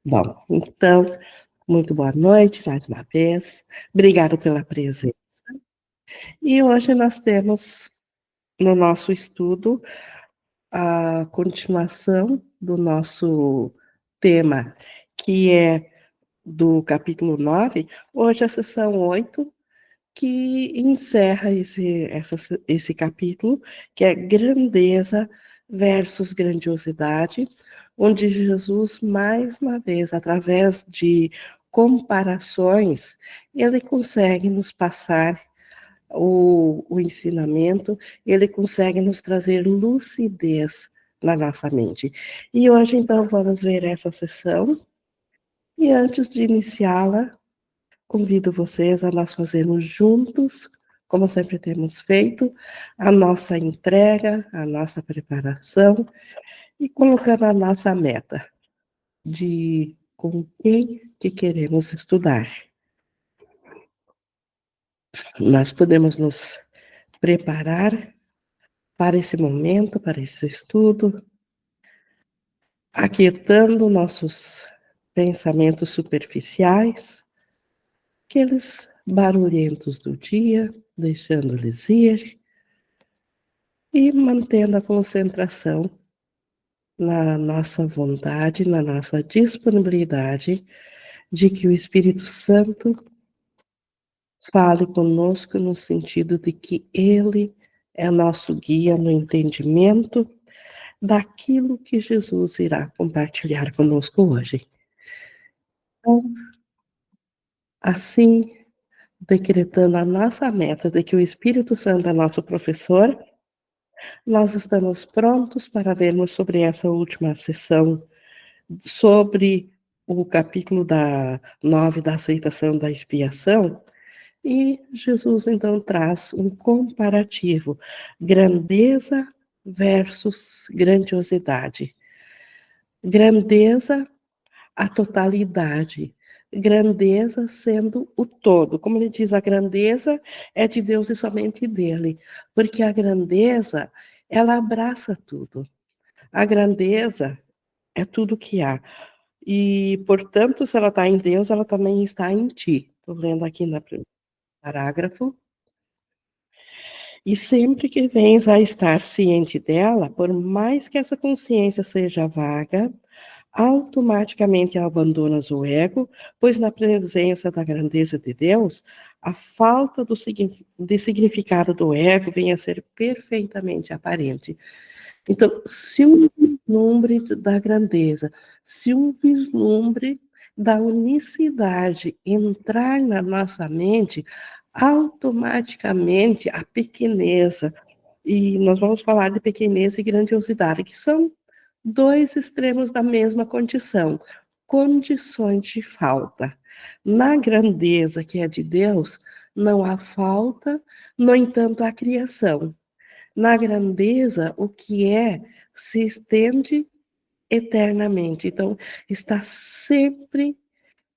Bom, então, muito boa noite mais uma vez. Obrigado pela presença. E hoje nós temos no nosso estudo a continuação do nosso tema, que é do capítulo 9, hoje a sessão 8, que encerra esse capítulo, que é grandeza versus grandiosidade, onde Jesus, mais uma vez, através de comparações, ele consegue nos passar o ensinamento, ele consegue nos trazer lucidez na nossa mente. E hoje, então, vamos ver essa sessão, e antes de iniciá-la, convido vocês a nós fazermos juntos, como sempre temos feito, a nossa entrega, a nossa preparação e colocando a nossa meta de com quem que queremos estudar. Nós podemos nos preparar para esse momento, para esse estudo, aquietando nossos pensamentos superficiais, aqueles barulhentos do dia, deixando-eles ir, e mantendo a concentração na nossa vontade, na nossa disponibilidade de que o Espírito Santo fale conosco no sentido de que Ele é nosso guia no entendimento daquilo que Jesus irá compartilhar conosco hoje. Então, assim, decretando a nossa meta de que o Espírito Santo é nosso professor, nós estamos prontos para vermos sobre essa última sessão, sobre o capítulo 9 da aceitação da expiação, e Jesus então traz um comparativo, grandeza versus grandiosidade. Grandeza, a totalidade. Grandeza sendo o todo. Como ele diz, a grandeza é de Deus e somente dele, porque a grandeza, ela abraça tudo. A grandeza é tudo que há. E, portanto, se ela está em Deus, ela também está em ti. Estou lendo aqui no parágrafo. E sempre que vens a estar ciente dela, por mais que essa consciência seja vaga, automaticamente abandonas o ego, pois na presença da grandeza de Deus, a falta de significado do ego vem a ser perfeitamente aparente. Então, se um vislumbre da grandeza, se um vislumbre da unicidade entrar na nossa mente, automaticamente a pequeneza, e nós vamos falar de pequenez e grandiosidade, que são dois extremos da mesma condição, condições de falta. Na grandeza que é de Deus, não há falta, no entanto, há criação. Na grandeza, o que é se estende eternamente. Então, está sempre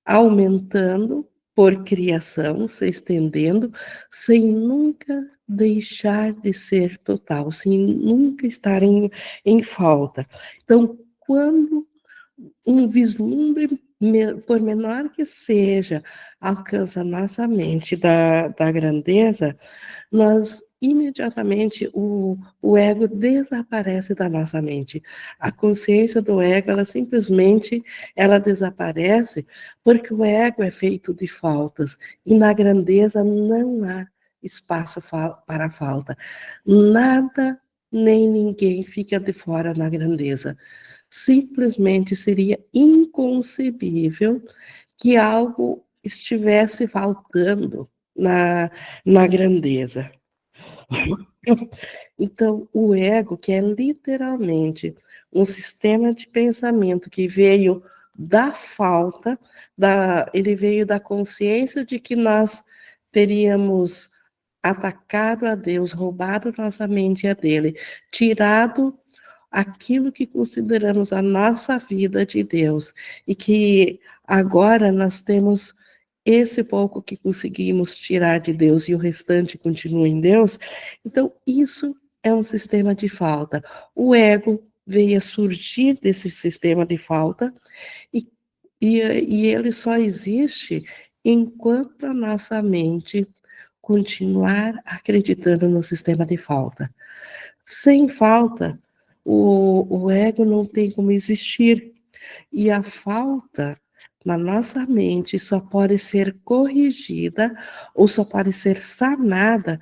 aumentando por criação, se estendendo, sem nunca deixar de ser total, sem nunca estar em falta. Então, quando um vislumbre, por menor que seja, alcança nossa mente da grandeza, nós imediatamente o ego desaparece da nossa mente. A consciência do ego, ela simplesmente ela desaparece porque o ego é feito de faltas e na grandeza não há espaço para falta. Nada nem ninguém fica de fora na grandeza. Simplesmente seria inconcebível que algo estivesse faltando na grandeza. Então, o ego, que é literalmente um sistema de pensamento que veio da falta, ele veio da consciência de que nós teríamos atacado a Deus, roubado nossa mente a dele, tirado aquilo que consideramos a nossa vida de Deus, e que agora nós temos esse pouco que conseguimos tirar de Deus e o restante continua em Deus. Então, isso é um sistema de falta. O ego veio a surgir desse sistema de falta e E ele só existe enquanto a nossa mente continuar acreditando no sistema de falta. Sem falta, o ego não tem como existir. E a falta na nossa mente só pode ser corrigida ou só pode ser sanada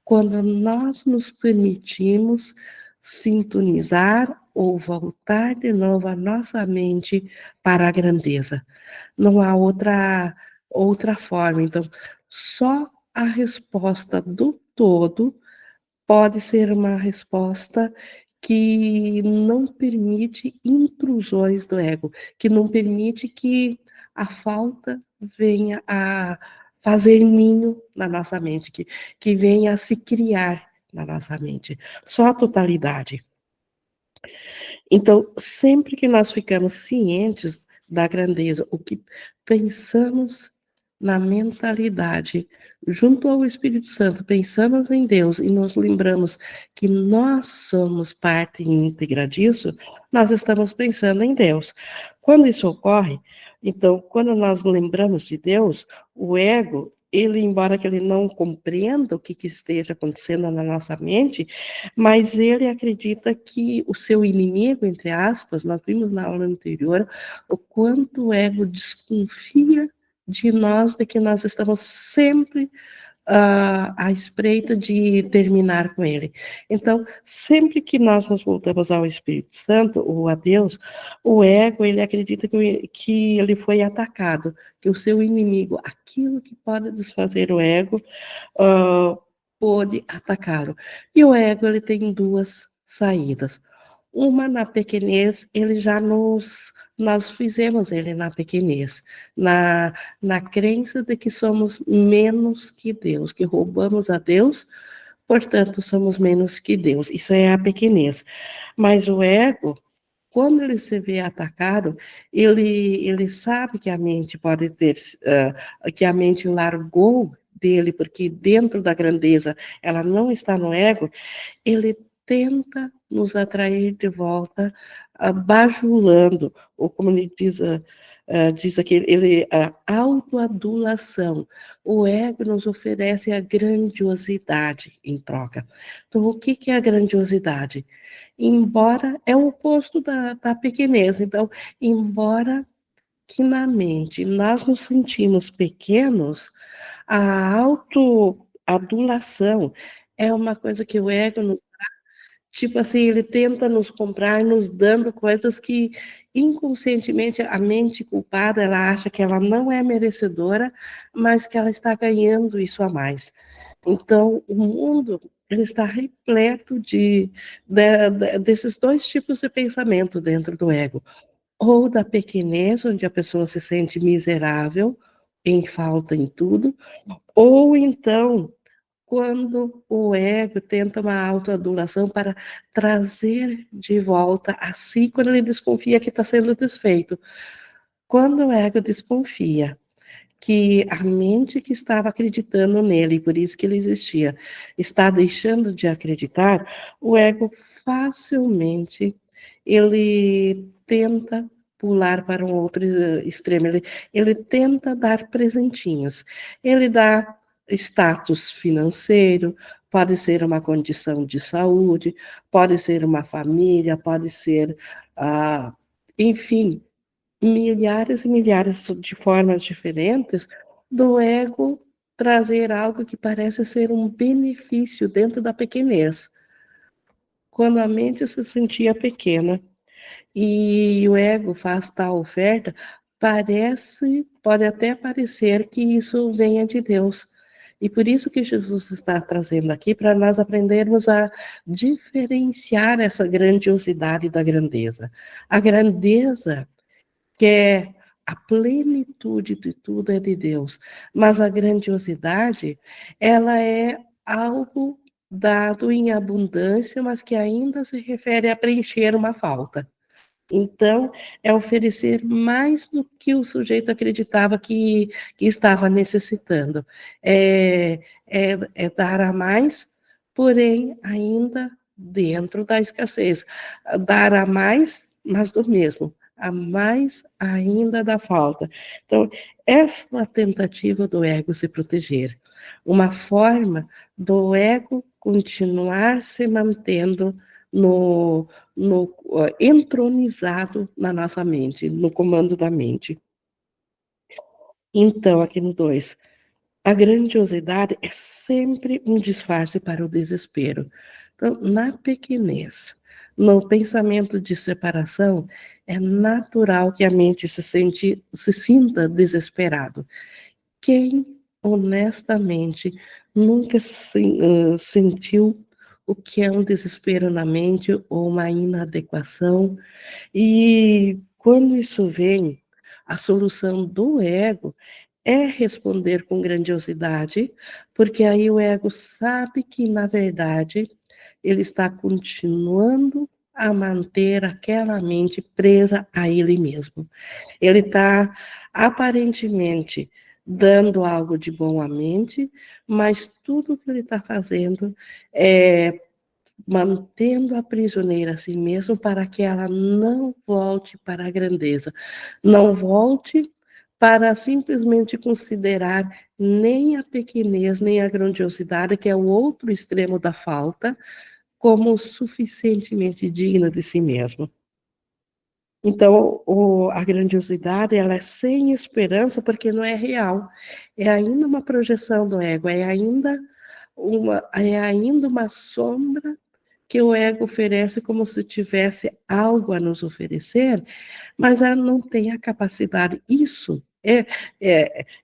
quando nós nos permitimos sintonizar ou voltar de novo a nossa mente para a grandeza. Não há outra forma. Então, só a resposta do todo pode ser uma resposta que não permite intrusões do ego, que não permite que a falta venha a fazer ninho na nossa mente, que venha a se criar na nossa mente. Só a totalidade. Então, sempre que nós ficamos cientes da grandeza, o que pensamos na mentalidade, junto ao Espírito Santo, pensamos em Deus e nos lembramos que nós somos parte íntegra disso, nós estamos pensando em Deus. Quando isso ocorre, então, quando nós lembramos de Deus, o ego, ele, embora que ele não compreenda o que esteja acontecendo na nossa mente, mas ele acredita que o seu inimigo, entre aspas, nós vimos na aula anterior, o quanto o ego desconfia de nós, de que nós estamos sempre à espreita de terminar com ele. Então, sempre que nós nos voltamos ao Espírito Santo, ou a Deus, o ego, ele acredita que ele foi atacado, que o seu inimigo, aquilo que pode desfazer o ego, uh, pôde atacá-lo. E o ego, ele tem duas saídas. Uma na pequenez, nós fizemos ele na pequenez, na crença de que somos menos que Deus, que roubamos a Deus, portanto somos menos que Deus. Isso é a pequenez. Mas o ego, quando ele se vê atacado, ele sabe que a mente pode ter, que a mente largou dele, porque dentro da grandeza ela não está no ego, ele tenta nos atrair de volta, bajulando, ou como ele diz aqui, a autoadulação. O ego nos oferece a grandiosidade em troca. Então, o que é a grandiosidade? Embora é o oposto da pequenez. Então, embora que na mente nós nos sentimos pequenos, a autoadulação é uma coisa que o ego nos tipo assim, ele tenta nos comprar, nos dando coisas que inconscientemente a mente culpada, ela acha que ela não é merecedora, mas que ela está ganhando isso a mais. Então, o mundo, ele está repleto desses dois tipos de pensamento dentro do ego. Ou da pequenez, onde a pessoa se sente miserável, em falta em tudo, ou então quando o ego tenta uma autoadulação para trazer de volta a si, quando ele desconfia que está sendo desfeito. Quando o ego desconfia que a mente que estava acreditando nele, por isso que ele existia, está deixando de acreditar, o ego facilmente ele tenta pular para um outro extremo, ele tenta dar presentinhos. Ele dá status financeiro, pode ser uma condição de saúde, pode ser uma família, pode ser, enfim, milhares e milhares de formas diferentes do ego trazer algo que parece ser um benefício dentro da pequenez. Quando a mente se sentia pequena e o ego faz tal oferta, pode até parecer que isso venha de Deus. E por isso que Jesus está trazendo aqui para nós aprendermos a diferenciar essa grandiosidade da grandeza. A grandeza que é a plenitude de tudo é de Deus, mas a grandiosidade, ela é algo dado em abundância, mas que ainda se refere a preencher uma falta. Então, é oferecer mais do que o sujeito acreditava que estava necessitando. É dar a mais, porém, ainda dentro da escassez. Dar a mais, mas do mesmo. a mais ainda da falta. Então, essa é uma tentativa do ego se proteger, uma forma do ego continuar se mantendo entronizado na nossa mente, no comando da mente. Então, aqui no 2, a grandiosidade é sempre um disfarce para o desespero. Então, na pequenez, no pensamento de separação, é natural que a mente se sinta desesperado. Quem, honestamente, nunca sentiu o que é um desespero na mente ou uma inadequação? E quando isso vem, a solução do ego é responder com grandiosidade, porque aí o ego sabe que, na verdade, ele está continuando a manter aquela mente presa a ele mesmo. Ele está aparentemente dando algo de bom à mente, mas tudo que ele está fazendo é mantendo a prisioneira a si mesmo para que ela não volte para a grandeza, não volte para simplesmente considerar nem a pequenez, nem a grandiosidade, que é o outro extremo da falta, como suficientemente digna de si mesmo. Então, a grandiosidade, ela é sem esperança porque não é real. É ainda uma projeção do ego, é ainda uma sombra que o ego oferece como se tivesse algo a nos oferecer, mas ela não tem a capacidade.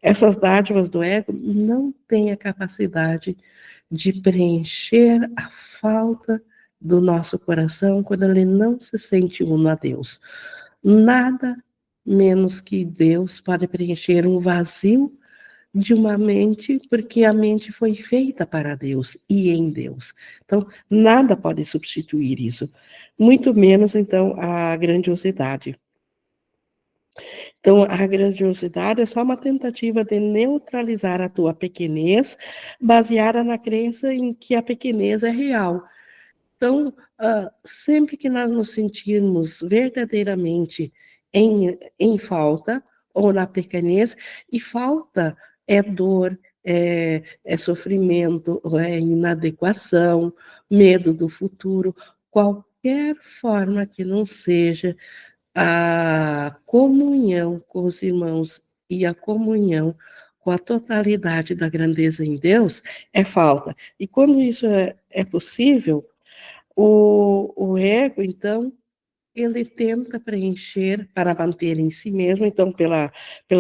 Essas dádivas do ego não têm a capacidade de preencher a falta do nosso coração quando ele não se sente uno a Deus. Nada menos que Deus pode preencher um vazio de uma mente, porque a mente foi feita para Deus e em Deus. Então, nada pode substituir isso, muito menos, então, a grandiosidade. Então, a grandiosidade é só uma tentativa de neutralizar a tua pequenez, baseada na crença em que a pequenez é real. Então, sempre que nós nos sentirmos verdadeiramente em falta, ou na pequenez, e falta é dor, é sofrimento, é inadequação, medo do futuro, qualquer forma que não seja a comunhão com os irmãos e a comunhão com a totalidade da grandeza em Deus, é falta. E quando isso é possível, o ego, então, ele tenta preencher para manter em si mesmo, então, pela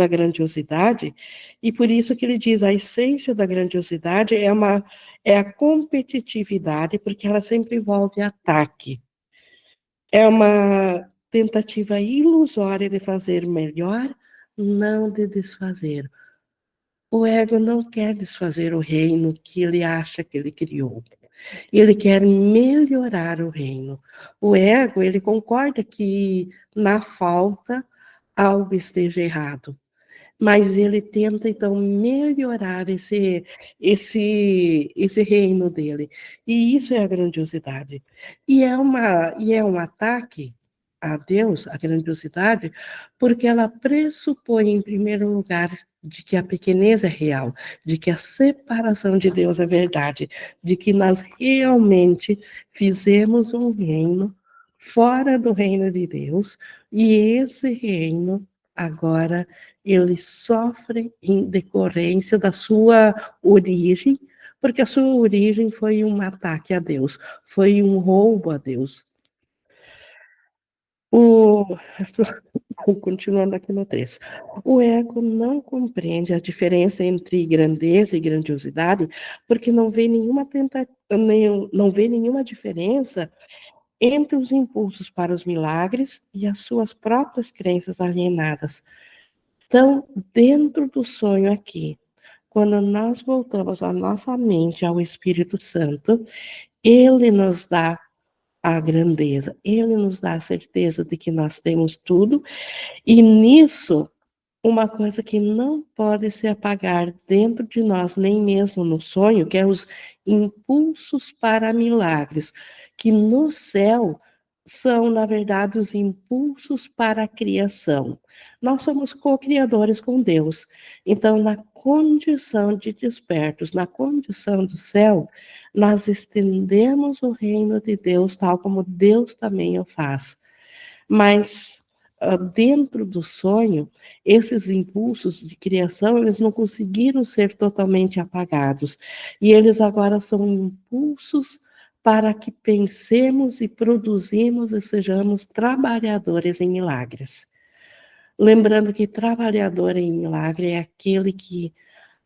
grandiosidade, e por isso que ele diz, a essência da grandiosidade é a competitividade, porque ela sempre envolve ataque. É uma tentativa ilusória de fazer melhor, não de desfazer. O ego não quer desfazer o reino que ele acha que ele criou. Ele quer melhorar o reino. O ego, ele concorda que na falta algo esteja errado, mas ele tenta então melhorar esse reino dele. E isso é a grandiosidade. E é um ataque a Deus, a grandiosidade, porque ela pressupõe, em primeiro lugar, de que a pequenez é real, de que a separação de Deus é verdade, de que nós realmente fizemos um reino fora do reino de Deus, e esse reino agora ele sofre em decorrência da sua origem, porque a sua origem foi um ataque a Deus, foi um roubo a Deus. O... Continuando aqui no 3. O ego não compreende a diferença entre grandeza e grandiosidade, porque não vê nenhuma diferença entre os impulsos para os milagres e as suas próprias crenças alienadas. Então, dentro do sonho aqui, quando nós voltamos a nossa mente ao Espírito Santo, ele nos dá a grandeza, ele nos dá a certeza de que nós temos tudo, e nisso, uma coisa que não pode se apagar dentro de nós, nem mesmo no sonho, que é os impulsos para milagres, que no céu são, na verdade, os impulsos para a criação. Nós somos co-criadores com Deus. Então, na condição de despertos, na condição do céu, nós estendemos o reino de Deus, tal como Deus também o faz. Mas dentro do sonho, esses impulsos de criação, eles não conseguiram ser totalmente apagados. E eles agora são impulsos para que pensemos e produzimos e sejamos trabalhadores em milagres. Lembrando que trabalhador em milagre é aquele que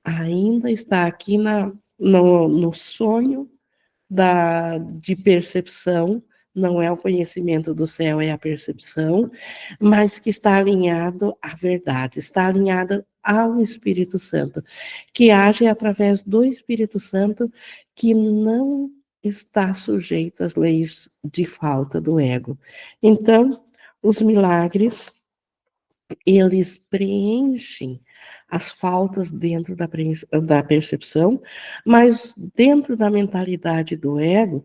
ainda está aqui no sonho de percepção, não é o conhecimento do céu, é a percepção, mas que está alinhado à verdade, está alinhado ao Espírito Santo, que age através do Espírito Santo, que não está sujeito às leis de falta do ego. Então, os milagres, eles preenchem as faltas dentro da percepção, mas dentro da mentalidade do ego,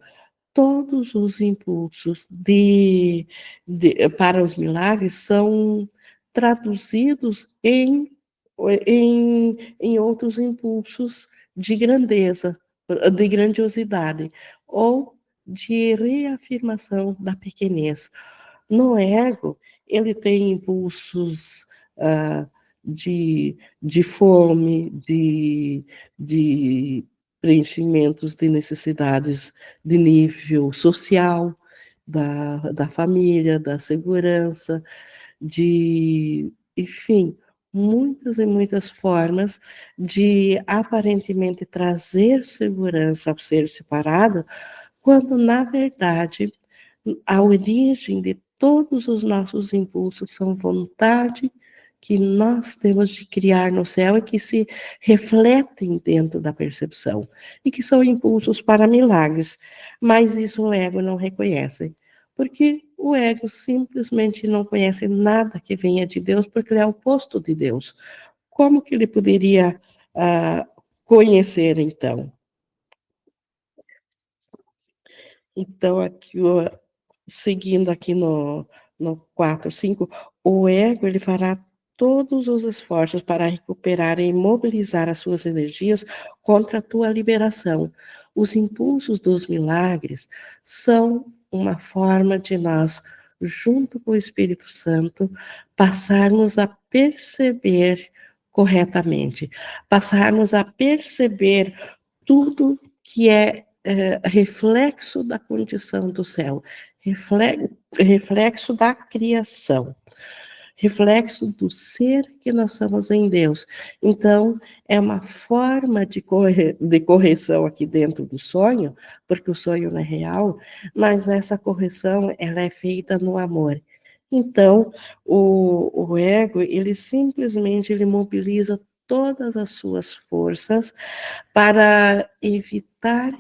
todos os impulsos para os milagres são traduzidos em outros impulsos de grandeza, de grandiosidade, ou de reafirmação da pequenez. No ego, ele tem impulsos ah, de fome, de preenchimentos de necessidades de nível social, da família, da segurança, enfim, muitas e muitas formas de aparentemente trazer segurança ao ser separado, quando, na verdade, a origem de todos os nossos impulsos são vontade que nós temos de criar no céu e que se refletem dentro da percepção, e que são impulsos para milagres, mas isso o ego não reconhece, porque o ego simplesmente não conhece nada que venha de Deus, porque ele é o oposto de Deus. Como que ele poderia conhecer, então? Então, aqui, seguindo aqui no 4, 5, o ego ele fará todos os esforços para recuperar e mobilizar as suas energias contra a tua liberação. Os impulsos dos milagres são uma forma de nós, junto com o Espírito Santo, passarmos a perceber corretamente, passarmos a perceber tudo que é reflexo da condição do céu, reflexo da criação, reflexo do ser que nós somos em Deus. Então, é uma forma de correção aqui dentro do sonho, porque o sonho não é real, mas essa correção ela é feita no amor. Então, o ego, ele simplesmente ele mobiliza todas as suas forças para evitar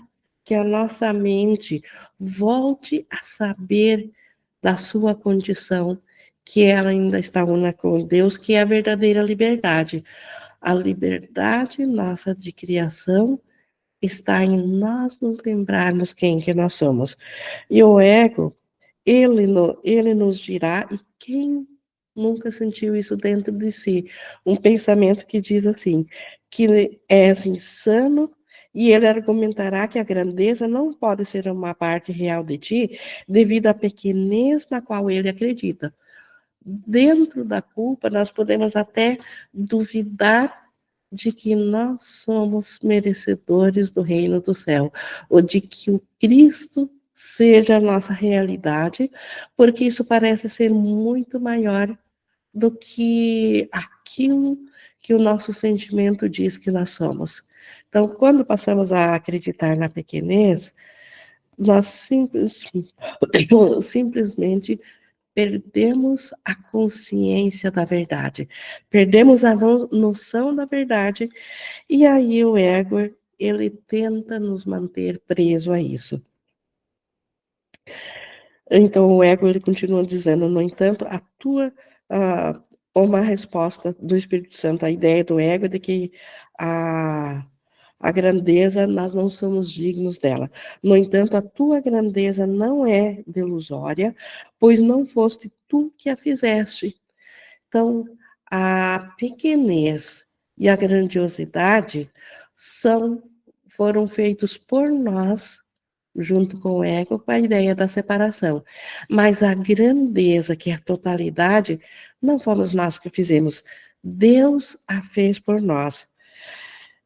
que a nossa mente volte a saber da sua condição, que ela ainda está una com Deus, que é a verdadeira liberdade. A liberdade nossa de criação está em nós nos lembrarmos quem que nós somos. E o ego, ele nos dirá, e quem nunca sentiu isso dentro de si? Um pensamento que diz assim, que és insano, e ele argumentará que a grandeza não pode ser uma parte real de ti, devido à pequenez na qual ele acredita. Dentro da culpa, nós podemos até duvidar de que nós somos merecedores do reino do céu, ou de que o Cristo seja a nossa realidade, porque isso parece ser muito maior do que aquilo que o nosso sentimento diz que nós somos. Então, quando passamos a acreditar na pequenez, nós simplesmente perdemos a consciência da verdade, perdemos a noção da verdade, e aí o ego, ele tenta nos manter preso a isso. Então o ego, ele continua dizendo, no entanto, uma resposta do Espírito Santo à ideia do ego de que A grandeza, nós não somos dignos dela. No entanto, a tua grandeza não é delusória, pois não foste tu que a fizeste. Então, a pequenez e a grandiosidade foram feitos por nós, junto com o ego, com a ideia da separação. Mas a grandeza, que é a totalidade, não fomos nós que fizemos. Deus a fez por nós.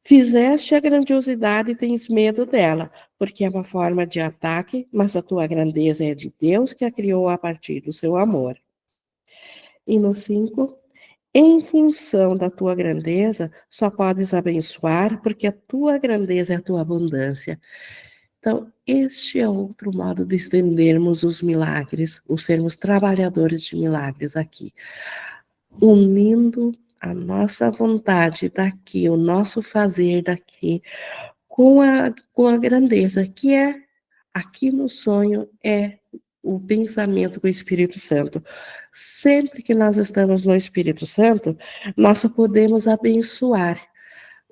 Fizeste a grandiosidade e tens medo dela, porque é uma forma de ataque, mas a tua grandeza é de Deus que a criou a partir do seu amor. E no 5, em função da tua grandeza, só podes abençoar, porque a tua grandeza é a tua abundância. Então, este é outro modo de estendermos os milagres, o sermos trabalhadores de milagres aqui, unindo a nossa vontade daqui, o nosso fazer daqui, com a grandeza, que é, aqui no sonho, é o pensamento com o Espírito Santo. Sempre que nós estamos no Espírito Santo, nós só podemos abençoar.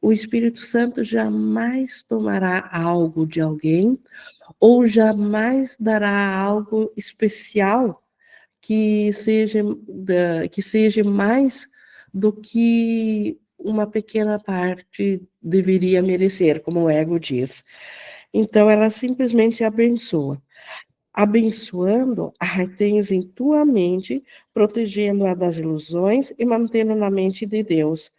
O Espírito Santo jamais tomará algo de alguém ou jamais dará algo especial que seja mais do que uma pequena parte deveria merecer, como o ego diz. Então, ela simplesmente abençoa. Abençoando, a retens em tua mente, protegendo-a das ilusões e mantendo na mente de Deus.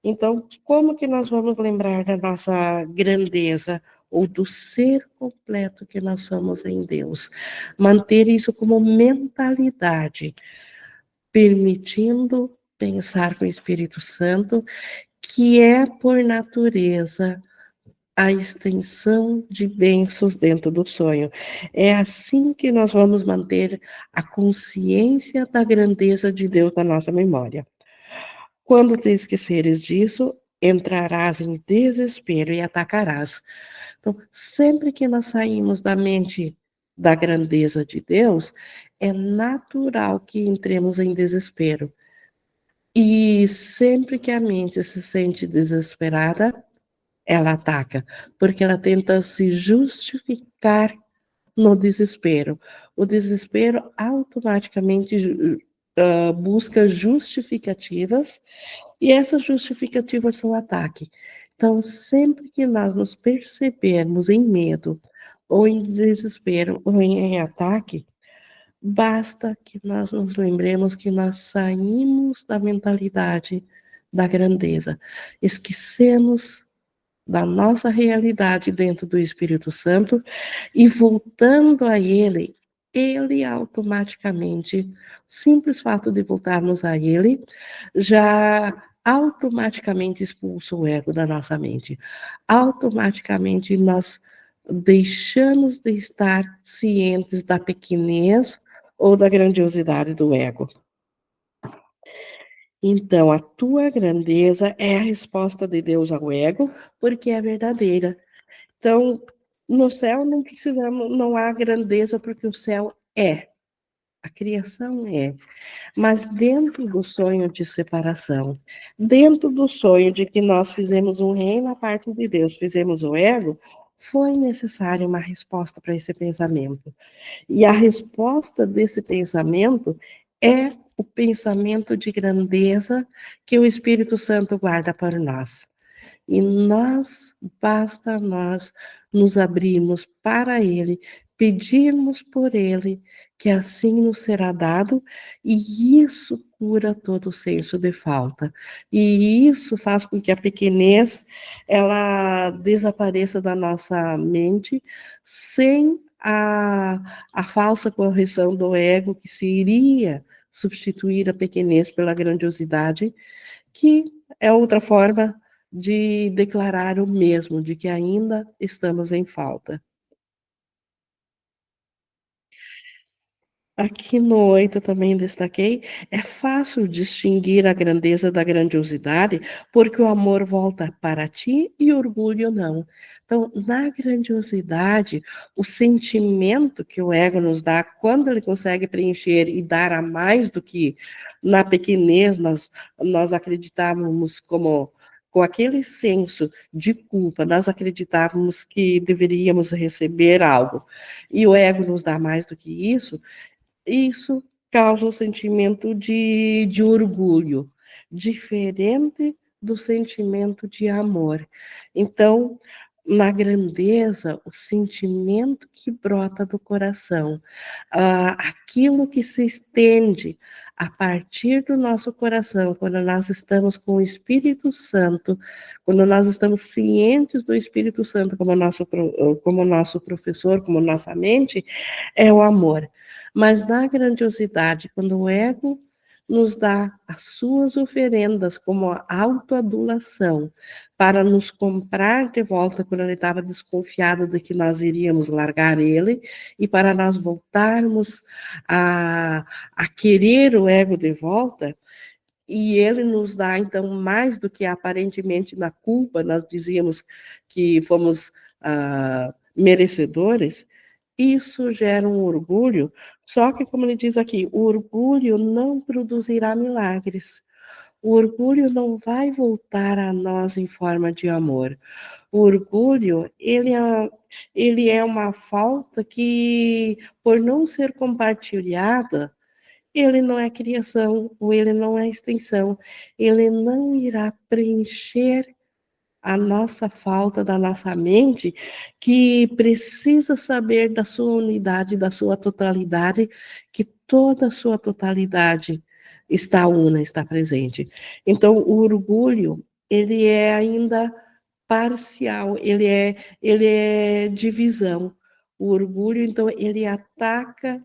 Então, como que nós vamos lembrar da nossa grandeza ou do ser completo que nós somos em Deus? Manter isso como mentalidade, permitindo pensar com o Espírito Santo, que é, por natureza, a extensão de bênçãos dentro do sonho. É assim que nós vamos manter a consciência da grandeza de Deus na nossa memória. Quando te esqueceres disso, entrarás em desespero e atacarás. Então, sempre que nós saímos da mente da grandeza de Deus, é natural que entremos em desespero. E sempre que a mente se sente desesperada, ela ataca, porque ela tenta se justificar no desespero. O desespero automaticamente busca justificativas, e essas justificativas são ataque. Então, sempre que nós nos percebermos em medo, ou em desespero, ou em ataque, basta que nós nos lembremos que nós saímos da mentalidade da grandeza, esquecemos da nossa realidade dentro do Espírito Santo e voltando a ele automaticamente, o simples fato de voltarmos a ele, já automaticamente expulsa o ego da nossa mente. Automaticamente nós deixamos de estar cientes da pequenez ou da grandiosidade do ego. Então, a tua grandeza é a resposta de Deus ao ego, porque é verdadeira. Então, no céu não precisamos, não há grandeza, porque o céu é, a criação é. Mas dentro do sonho de separação, dentro do sonho de que nós fizemos um reino à parte de Deus, fizemos o ego, foi necessária uma resposta para esse pensamento. E a resposta desse pensamento é o pensamento de grandeza que o Espírito Santo guarda para nós. E basta nós nos abrirmos para Ele, pedirmos por Ele, que assim nos será dado, e isso cura todo o senso de falta. E isso faz com que a pequenez, ela desapareça da nossa mente, sem a falsa correção do ego, que se iria substituir a pequenez pela grandiosidade, que é outra forma de declarar o mesmo, de que ainda estamos em falta. Aqui no 8 também destaquei, é fácil distinguir a grandeza da grandiosidade, porque o amor volta para ti e o orgulho não. Então, na grandiosidade, o sentimento que o ego nos dá, quando ele consegue preencher e dar a mais do que na pequenez nós acreditávamos com aquele senso de culpa, nós acreditávamos que deveríamos receber algo, e o ego nos dá mais do que isso causa um sentimento de orgulho, diferente do sentimento de amor. Então, na grandeza, o sentimento que brota do coração, aquilo que se estende a partir do nosso coração, quando nós estamos com o Espírito Santo, quando nós estamos cientes do Espírito Santo como nosso professor, como nossa mente, é o amor. Mas na grandiosidade, quando o ego nos dá as suas oferendas como a autoadulação para nos comprar de volta quando ele estava desconfiado de que nós iríamos largar ele e para nós voltarmos a querer o ego de volta, e ele nos dá, então, mais do que aparentemente na culpa, nós dizíamos que fomos merecedores, isso gera um orgulho, só que, como ele diz aqui, o orgulho não produzirá milagres. O orgulho não vai voltar a nós em forma de amor. O orgulho, ele é uma falta que, por não ser compartilhada, ele não é criação, ou ele não é extensão, ele não irá preencher a nossa falta da nossa mente, que precisa saber da sua unidade, da sua totalidade, que toda a sua totalidade está una, está presente. Então, o orgulho, ele é ainda parcial, ele é divisão. O orgulho, então, ele ataca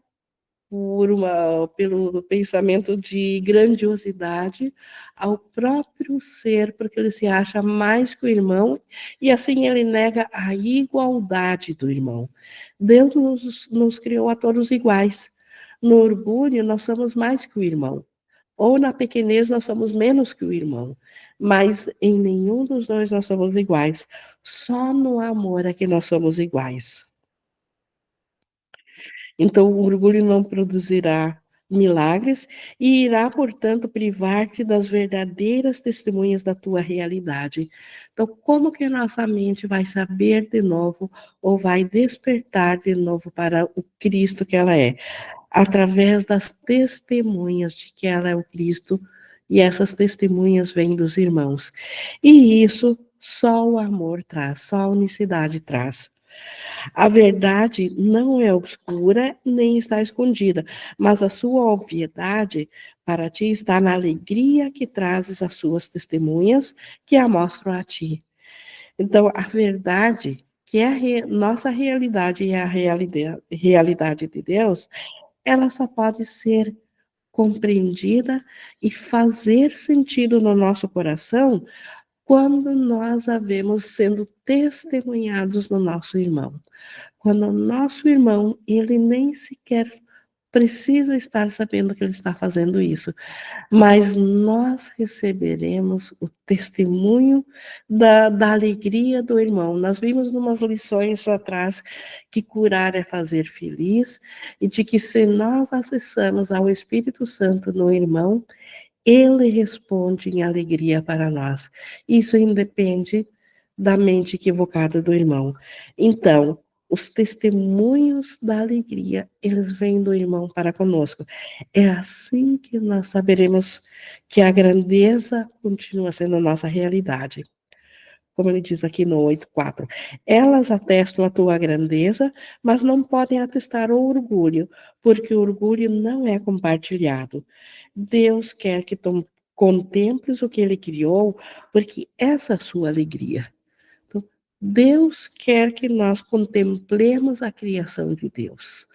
pelo pensamento de grandiosidade ao próprio ser, porque ele se acha mais que o irmão, e assim ele nega a igualdade do irmão. Deus nos criou a todos iguais. No orgulho, nós somos mais que o irmão. Ou na pequenez, nós somos menos que o irmão. Mas em nenhum dos dois nós somos iguais. Só no amor é que nós somos iguais. Então, o orgulho não produzirá milagres e irá, portanto, privar-te das verdadeiras testemunhas da tua realidade. Então, como que a nossa mente vai saber de novo ou vai despertar de novo para o Cristo que ela é? Através das testemunhas de que ela é o Cristo, e essas testemunhas vêm dos irmãos. E isso só o amor traz, só a unicidade traz. A verdade não é obscura nem está escondida, mas a sua obviedade para ti está na alegria que trazes as suas testemunhas que a mostram a ti. Então, a verdade, que é nossa realidade e a realidade de Deus, ela só pode ser compreendida e fazer sentido no nosso coração quando nós a vemos sendo testemunhados no nosso irmão. Quando o nosso irmão, ele nem sequer precisa estar sabendo que ele está fazendo isso, mas nós receberemos o testemunho da alegria do irmão. Nós vimos numas lições atrás que curar é fazer feliz, e de que se nós acessamos ao Espírito Santo no irmão, ele responde em alegria para nós. Isso independe da mente equivocada do irmão. Então, os testemunhos da alegria, eles vêm do irmão para conosco. É assim que nós saberemos que a grandeza continua sendo a nossa realidade. Como ele diz aqui no 8.4. Elas atestam a tua grandeza, mas não podem atestar o orgulho, porque o orgulho não é compartilhado. Deus quer que tu contemples o que ele criou, porque essa é a sua alegria. Então, Deus quer que nós contemplemos a criação de Deus.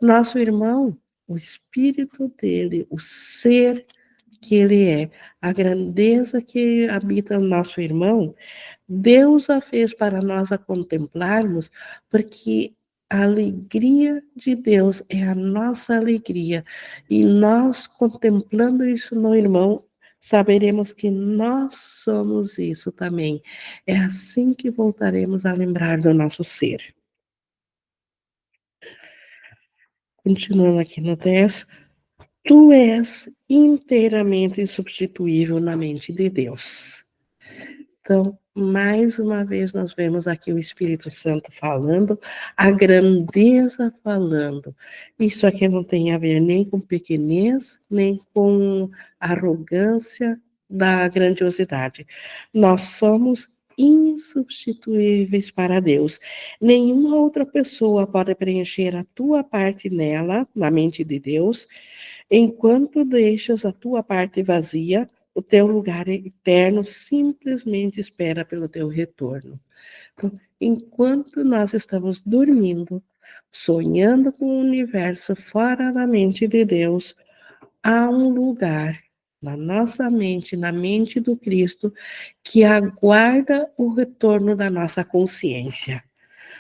Nosso irmão, o espírito dele, o ser que ele é, a grandeza que habita no nosso irmão, Deus a fez para nós a contemplarmos, porque a alegria de Deus é a nossa alegria. E nós, contemplando isso no irmão, saberemos que nós somos isso também. É assim que voltaremos a lembrar do nosso ser. Continuando aqui no 10, tu és inteiramente insubstituível na mente de Deus. Então, mais uma vez, nós vemos aqui o Espírito Santo falando, a grandeza falando. Isso aqui não tem a ver nem com pequenez, nem com arrogância da grandiosidade. Nós somos insubstituíveis para Deus. Nenhuma outra pessoa pode preencher a tua parte nela, na mente de Deus, enquanto deixas a tua parte vazia, o teu lugar eterno simplesmente espera pelo teu retorno. Então, enquanto nós estamos dormindo, sonhando com o universo fora da mente de Deus, há um lugar na nossa mente, na mente do Cristo, que aguarda o retorno da nossa consciência.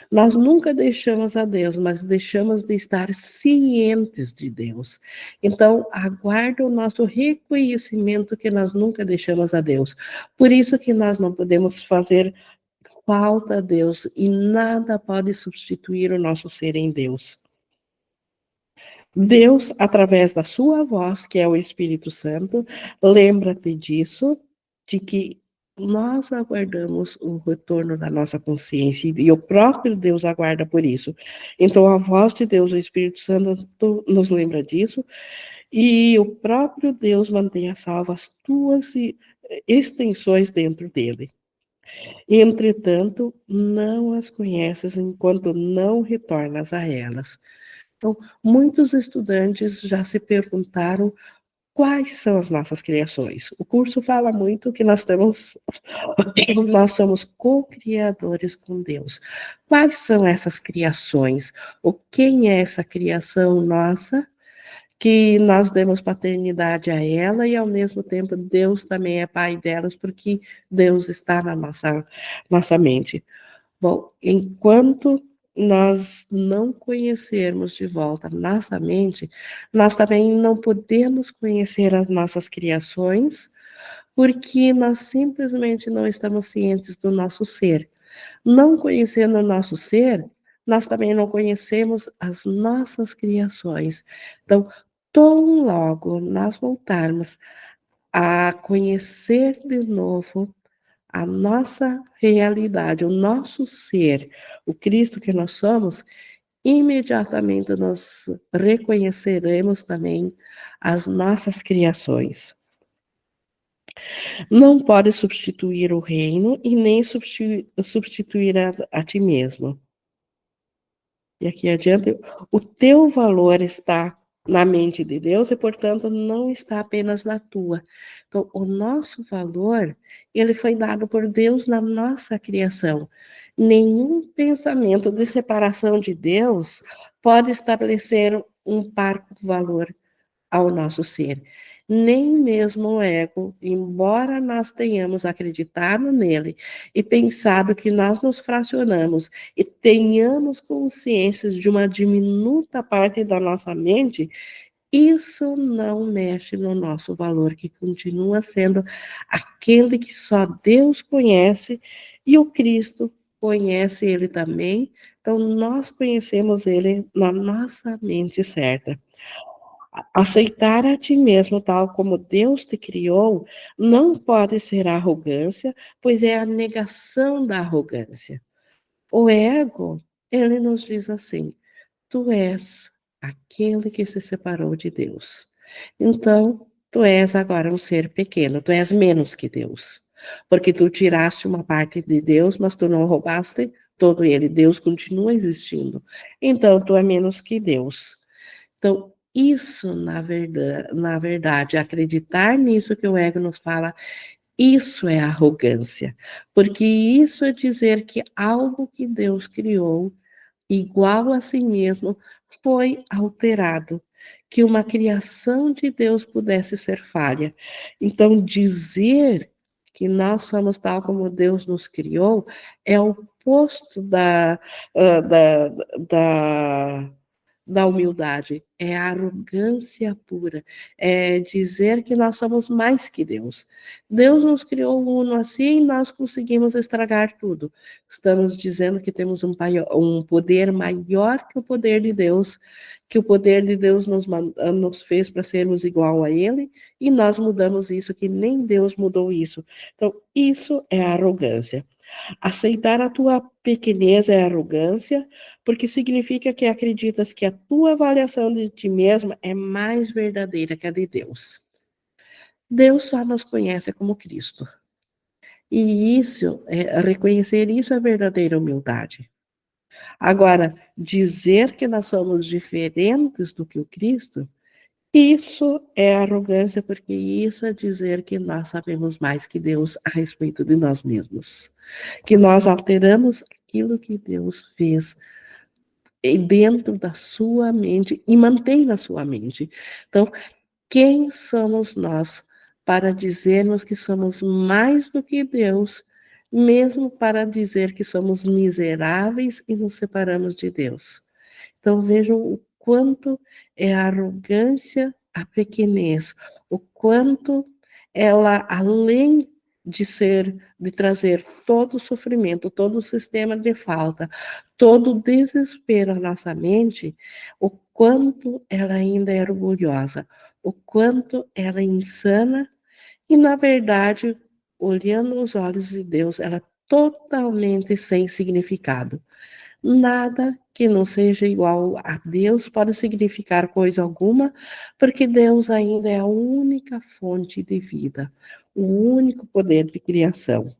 Nós nunca deixamos a Deus, mas deixamos de estar cientes de Deus. Então, aguarda o nosso reconhecimento que nós nunca deixamos a Deus. Por isso que nós não podemos fazer falta a Deus e nada pode substituir o nosso ser em Deus. Deus, através da sua voz, que é o Espírito Santo, lembra-te disso, de que nós aguardamos o retorno da nossa consciência e o próprio Deus aguarda por isso. Então, a voz de Deus, o Espírito Santo, nos lembra disso e o próprio Deus mantém a salvo as tuas extensões dentro dele. Entretanto, não as conheces enquanto não retornas a elas. Então, muitos estudantes já se perguntaram quais são as nossas criações. O curso fala muito que nós somos co-criadores com Deus. Quais são essas criações? Quem é essa criação nossa? Que nós demos paternidade a ela e, ao mesmo tempo, Deus também é pai delas, porque Deus está na nossa mente. Bom, enquanto nós não conhecermos de volta nossa mente, nós também não podemos conhecer as nossas criações, porque nós simplesmente não estamos cientes do nosso ser. Não conhecendo o nosso ser, nós também não conhecemos as nossas criações. Então, tão logo nós voltarmos a conhecer de novo a nossa realidade, o nosso ser, o Cristo que nós somos, imediatamente nós reconheceremos também as nossas criações. Não pode substituir o reino e nem substituir a ti mesmo. E aqui adiante, o teu valor está na mente de Deus e, portanto, não está apenas na tua. Então, o nosso valor, ele foi dado por Deus na nossa criação. Nenhum pensamento de separação de Deus pode estabelecer um parco valor ao nosso ser. Nem mesmo o ego, embora nós tenhamos acreditado nele e pensado que nós nos fracionamos e tenhamos consciência de uma diminuta parte da nossa mente, isso não mexe no nosso valor, que continua sendo aquele que só Deus conhece e o Cristo conhece ele também. Então, nós conhecemos ele na nossa mente certa. Aceitar a ti mesmo tal como Deus te criou não pode ser arrogância, pois é a negação da arrogância. O ego, ele nos diz assim: tu és aquele que se separou de Deus. Então, tu és agora um ser pequeno, tu és menos que Deus. Porque tu tiraste uma parte de Deus, mas tu não roubaste todo ele. Deus continua existindo. Então, tu é menos que Deus. Então, isso, na verdade, acreditar nisso que o ego nos fala, isso é arrogância. Porque isso é dizer que algo que Deus criou, igual a si mesmo, foi alterado. Que uma criação de Deus pudesse ser falha. Então, dizer que nós somos tal como Deus nos criou é o oposto da da humildade, é a arrogância pura, é dizer que nós somos mais que Deus. Deus nos criou uno assim e nós conseguimos estragar tudo. Estamos dizendo que temos um poder maior que o poder de Deus, que o poder de Deus nos fez para sermos igual a Ele, e nós mudamos isso, que nem Deus mudou isso. Então, isso é arrogância. Aceitar a tua pequenez é arrogância, porque significa que acreditas que a tua avaliação de ti mesma é mais verdadeira que a de Deus. Deus só nos conhece como Cristo. E reconhecer isso é verdadeira humildade. Agora, dizer que nós somos diferentes do que o Cristo, isso é arrogância, porque isso é dizer que nós sabemos mais que Deus a respeito de nós mesmos. Que nós alteramos aquilo que Deus fez dentro da sua mente e mantém na sua mente. Então, quem somos nós para dizermos que somos mais do que Deus, mesmo para dizer que somos miseráveis e nos separamos de Deus? Então vejam o quanto é a arrogância, a pequenez, o quanto ela, além de trazer todo o sofrimento, todo o sistema de falta, todo o desespero à nossa mente, o quanto ela ainda é orgulhosa, o quanto ela é insana e, na verdade, olhando os olhos de Deus, ela é totalmente sem significado. Nada que não seja igual a Deus pode significar coisa alguma, porque Deus ainda é a única fonte de vida, o único poder de criação.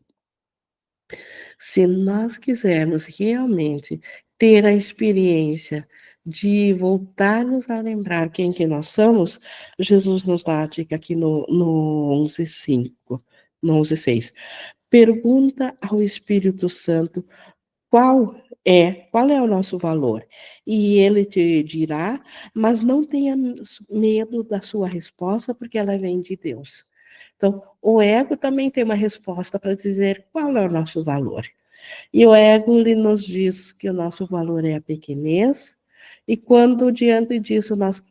Se nós quisermos realmente ter a experiência de voltarmos a lembrar quem que nós somos, Jesus nos dá a dica aqui no 11:5, no 11:6. Pergunta ao Espírito Santo qual é o nosso valor? E ele te dirá, mas não tenha medo da sua resposta, porque ela vem de Deus. Então, o ego também tem uma resposta para dizer qual é o nosso valor. E o ego ele nos diz que o nosso valor é a pequenez, e quando diante disso nós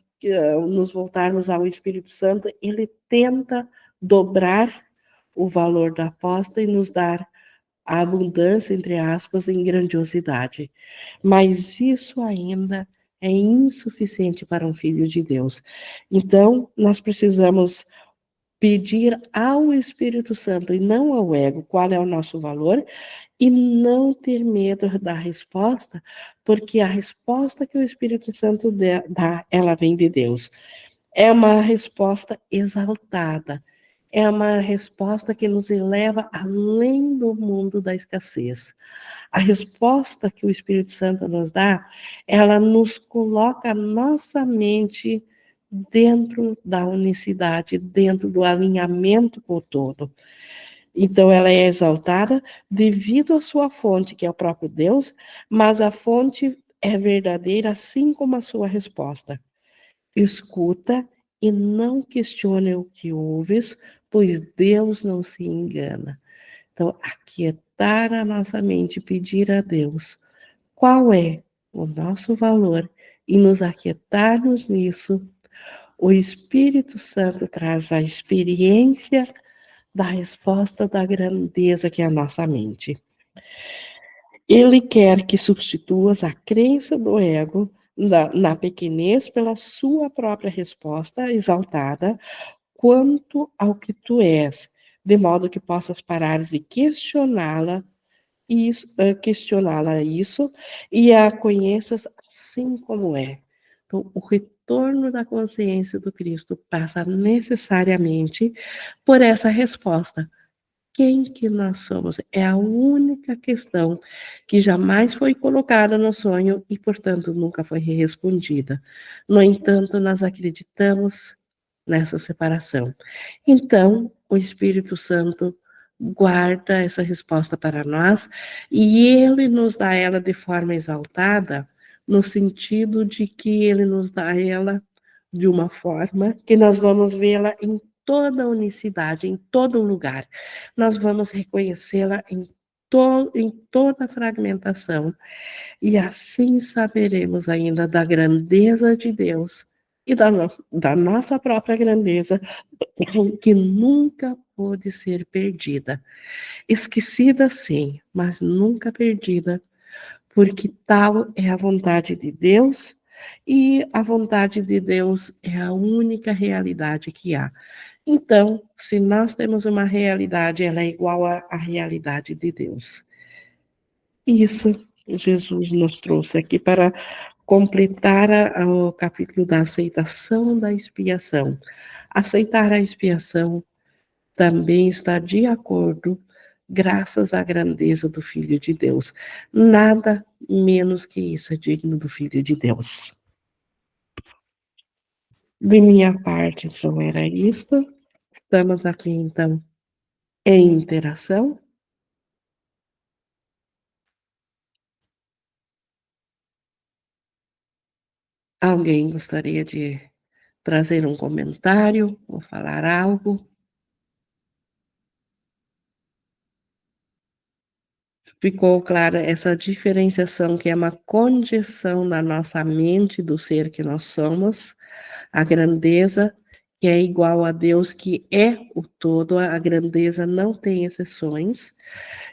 nos voltarmos ao Espírito Santo, ele tenta dobrar o valor da aposta e nos dar a abundância, entre aspas, em grandiosidade. Mas isso ainda é insuficiente para um filho de Deus. Então, nós precisamos pedir ao Espírito Santo e não ao ego qual é o nosso valor e não ter medo da resposta, porque a resposta que o Espírito Santo dá, ela vem de Deus. É uma resposta exaltada, é uma resposta que nos eleva além do mundo da escassez. A resposta que o Espírito Santo nos dá, ela nos coloca a nossa mente dentro da unicidade, dentro do alinhamento com o todo. Então, ela é exaltada devido à sua fonte, que é o próprio Deus, mas a fonte é verdadeira, assim como a sua resposta. Escuta e não questione o que ouves, pois Deus não se engana. Então, aquietar a nossa mente, pedir a Deus qual é o nosso valor e nos aquietarmos nisso, o Espírito Santo traz a experiência da resposta da grandeza que é a nossa mente. Ele quer que substituas a crença do ego na pequenez pela sua própria resposta exaltada quanto ao que tu és, de modo que possas parar de questioná-la isso e a conheças assim como é. Então, o retorno da consciência do Cristo passa necessariamente por essa resposta. Quem que nós somos? É a única questão que jamais foi colocada no sonho e, portanto, nunca foi respondida. No entanto, nós acreditamos nessa separação. Então, o Espírito Santo guarda essa resposta para nós e ele nos dá ela de forma exaltada, no sentido de que ele nos dá ela de uma forma que nós vamos vê-la em toda a unicidade, em todo lugar. Nós vamos reconhecê-la em em toda a fragmentação, e assim saberemos ainda da grandeza de Deus e da nossa própria grandeza, que nunca pôde ser perdida. Esquecida, sim, mas nunca perdida, porque tal é a vontade de Deus, e a vontade de Deus é a única realidade que há. Então, se nós temos uma realidade, ela é igual à realidade de Deus. Isso Jesus nos trouxe aqui para completar o capítulo da aceitação da expiação. Aceitar a expiação também está de acordo, graças à grandeza do Filho de Deus. Nada menos que isso é digno do Filho de Deus. De minha parte, então, era isso. Estamos aqui, então, em interação. Alguém gostaria de trazer um comentário ou falar algo? Ficou clara essa diferenciação que é uma condição da nossa mente, do ser que nós somos, a grandeza que é igual a Deus, que é o todo, a grandeza não tem exceções,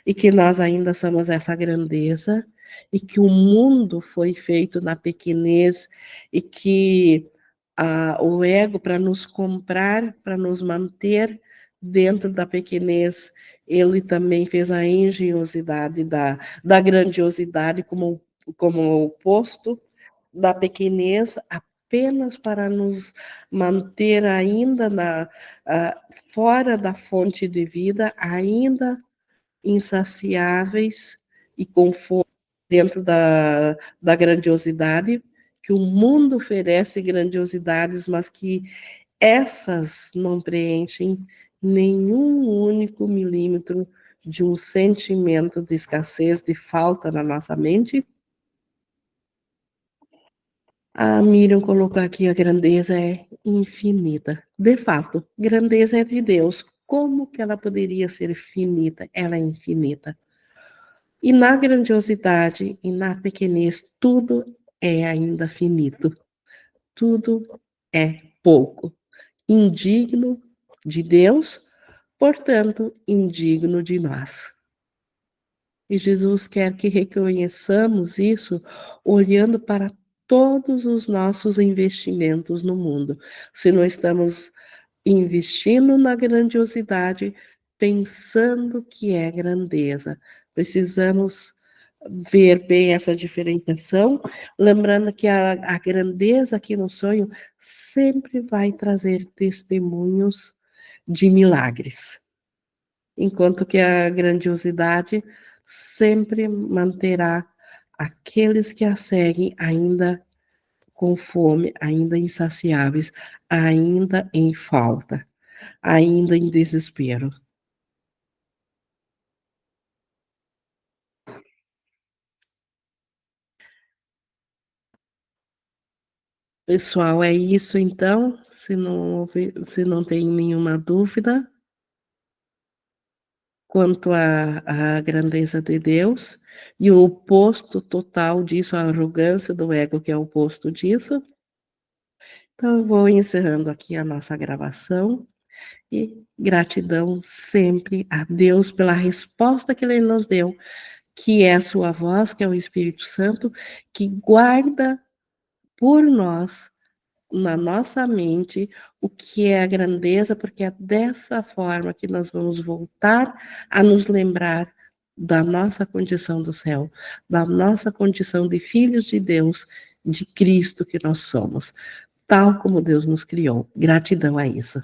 e que nós ainda somos essa grandeza, e que o mundo foi feito na pequenez, e que o ego, para nos comprar, para nos manter dentro da pequenez, ele também fez a engenhosidade da grandiosidade como o oposto da pequenez, apenas para nos manter ainda fora da fonte de vida, ainda insaciáveis e com fome dentro da grandiosidade, que o mundo oferece grandiosidades, mas que essas não preenchem nenhum único milímetro de um sentimento de escassez, de falta na nossa mente. A Miriam colocou aqui: a grandeza é infinita. De fato, grandeza é de Deus. Como que ela poderia ser finita? Ela é infinita. E na grandiosidade e na pequenez, tudo é ainda finito. Tudo é pouco. Indigno de Deus, portanto, indigno de nós. E Jesus quer que reconheçamos isso olhando para todos os nossos investimentos no mundo. Se não estamos investindo na grandiosidade, pensando que é grandeza, precisamos ver bem essa diferenciação, lembrando que a grandeza aqui no sonho sempre vai trazer testemunhos de milagres, enquanto que a grandiosidade sempre manterá aqueles que a seguem ainda com fome, ainda insaciáveis, ainda em falta, ainda em desespero. Pessoal, é isso então. Se não tem nenhuma dúvida quanto à grandeza de Deus e o oposto total disso, a arrogância do ego, que é o oposto disso. Então, eu vou encerrando aqui a nossa gravação e gratidão sempre a Deus pela resposta que Ele nos deu, que é a sua voz, que é o Espírito Santo, que guarda por nós, na nossa mente, o que é a grandeza, porque é dessa forma que nós vamos voltar a nos lembrar da nossa condição do céu, da nossa condição de filhos de Deus, de Cristo que nós somos, tal como Deus nos criou. Gratidão a isso.